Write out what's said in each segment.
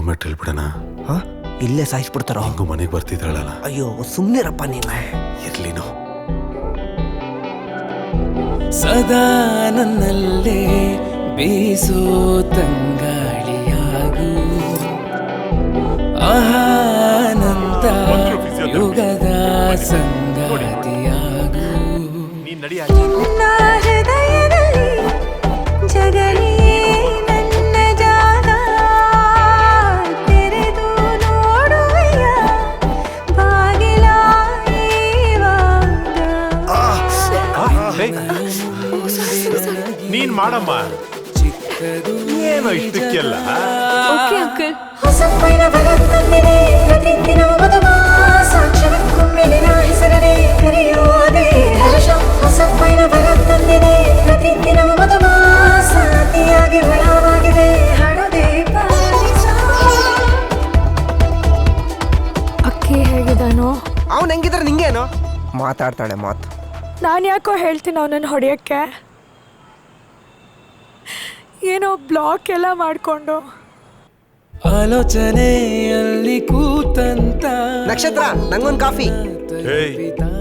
Matter ಹೇಳ್ಬಿಡಣ. ಇಲ್ಲೇ ಸಾಯಿಸ್ಬಿಡ್ತಾರ. ಹಿಂಗು ಮನೆಗೆ ಬರ್ತಿದ್ದಾಳಲ್ಲ. ಅಯ್ಯೋ ಸುಮ್ನಿರಪ್ಪ ನೀನು. ಇರ್ಲಿನೋ ಸದಾ ನನ್ನಲ್ಲೇ ಬೀಸೋ ತಂಗಾಳಿಯಾಗು, ಆನಂದ ಯುಗದ ಸಂಗಾತಿಯಾಗು. ಹೃದಯದಲ್ಲಿ ಜಗಲಿಯೇ ನನ್ನ ಜಾಗ, ತೆರೆದು ನೋಡುವೆಯ ಬಾಗಿಲ ನೀನ್ ಮಾಡಮ್ಮ, ಏನೋ ಇಷ್ಟಕ್ಕೆಲ್ಲ. Okay uncle. ಹೊಸಪೈನ ಬರುತ್ತಂದಿದೆ ಪ್ರತಿದಿನವೂ ಮಧುಮ, ಸಾಕ್ಷರಕ್ಕೊಮ್ಮೆಲಿನ ಹೆಸರನೆ ಕರೆಯುವುದೇ ಹರ್ಷ. ಹೊಸಪೈನ ಬರುತ್ತಂದಿದೆ ಪ್ರತಿದಿನವೂ ಮಧುಮ, ಸಾತಿಯಾಗಿ ಬಲವಾಗಿದೆ ಹಾಡೋದೇ ಪಾಲಿಸ. ಅಕ್ಕಿ ಹೇಗಿದ್ದಾನೋ? ಅವನು ಹೆಂಗಿದ್ರೆ ನಿಂಗೇನೋ ಮಾತಾಡ್ತಾಳೆ ಮಾತು. ನಾನು ಯಾಕೋ ಹೇಳ್ತೀನಿ ಅವನನ್ನು ಹೊಡೆಯೋಕ್ಕೆ. ಏನೋ ಬ್ಲಾಕ್ ಎಲ್ಲ ಮಾಡಿಕೊಂಡು ಆಲೋಚನೆಯಲ್ಲಿ ಕೂತಂತ ನಕ್ಷತ್ರ, ನಂಗೊಂದು ಕಾಫಿ. ಏಯ್,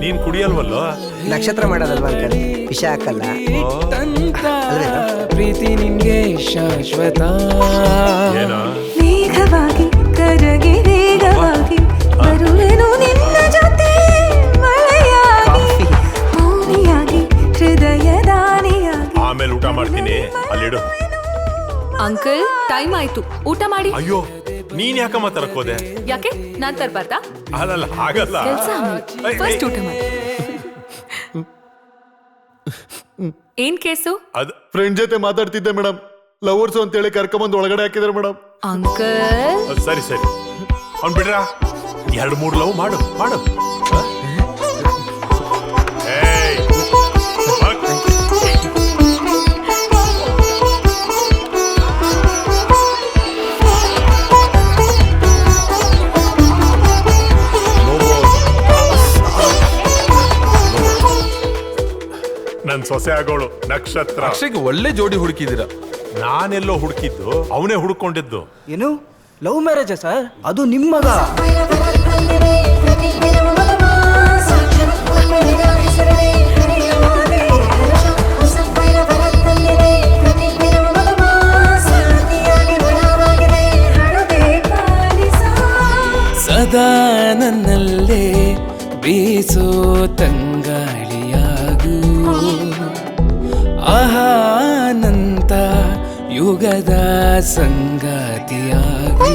ನೀನ್ ಕುಡಿಯಲ್ವಲ್ಲೋ? ನಕ್ಷತ್ರ ಮಾಡೋದಲ್ವಾ ಅಂಕಲ್, ವಿಷ ಹಾಕಲ್ಲ. ಪ್ರೀತಿ ನಿಂಗೆ ಶಾಶ್ವತ. ಏನೋ ವೇಗವಾಗಿ ಕರಗಿ ವೇಗವಾಗಿ ಬರುವೆನು ನಿನ್ನ ಜೊತೆ, ಮಳೆಯಾಗಿ ಮೌನಿಯಾಗಿ ಹೃದಯ ದಾನಿಯಾಗಿ. ಆಮೇಲೆ ಊಟ ಮಾಡ್ತೀನಿ, ಅಲ್ಲಿಡು. ಅಂಕಲ್ ಟೈಮ್ ಆಯ್ತು, ಊಟ ಮಾಡಿ. ಅಯ್ಯೋ, ನೀನ್ ಯಾಕಮ್ಮ ತರಕೋದೆ? ಯಾಕೆ ನಾನ್ ತರ್ಬಾರ್ದಾ? ಅಲ್ಲಲ್ಲ, ಹಾಗಲ್ಲ. ಕೆಲ್ಸ ಫಸ್ಟ್ ಊಟ ಮಾಡಿ. ಏನ್ ಕೇಸು? ಅದ್ ಫ್ರೆಂಡ್ ಜೊತೆ ಮಾತಾಡ್ತಿದ್ದೆ ಮೇಡಮ್. ಲವರ್ಸು ಅಂತೇಳಿ ಕರ್ಕೊಂಬಂದು ಒಳಗಡೆ ಹಾಕಿದ್ರೆ ಮೇಡಮ್. ಅಂಕಲ್ ಸರಿ ಸರಿ, ಅವ್ನ್ ಬಿಡ್ರ. 2-3 ಲವ್ ಮಾಡು ಮಾಡು. ಏಯ್, ನನ್ ಸೊಸೆ ಆಗೋಳು ನಕ್ಷತ್ರ. ಅಕ್ಷಯ್ಗೆ ಒಳ್ಳೆ ಜೋಡಿ ಹುಡುಕಿದ್ದೀರಾ. ನಾನೆಲ್ಲೋ ಹುಡುಕಿದ್ದು, ಅವನೇ ಹುಡುಕೊಂಡಿದ್ದು. ಏನು ಲವ್ ಮ್ಯಾರೇಜ್ ಸರ್? ಅದು ನಿಮ್ಮ ಮಗ? ಸದಾ ನನ್ನಲ್ಲೇ ಬೀಸೋ ತಂಗಾಳಿಯಾಗು, ಆನಂದ ಯುಗದ ಸಂಗಾತಿಯಾಗು.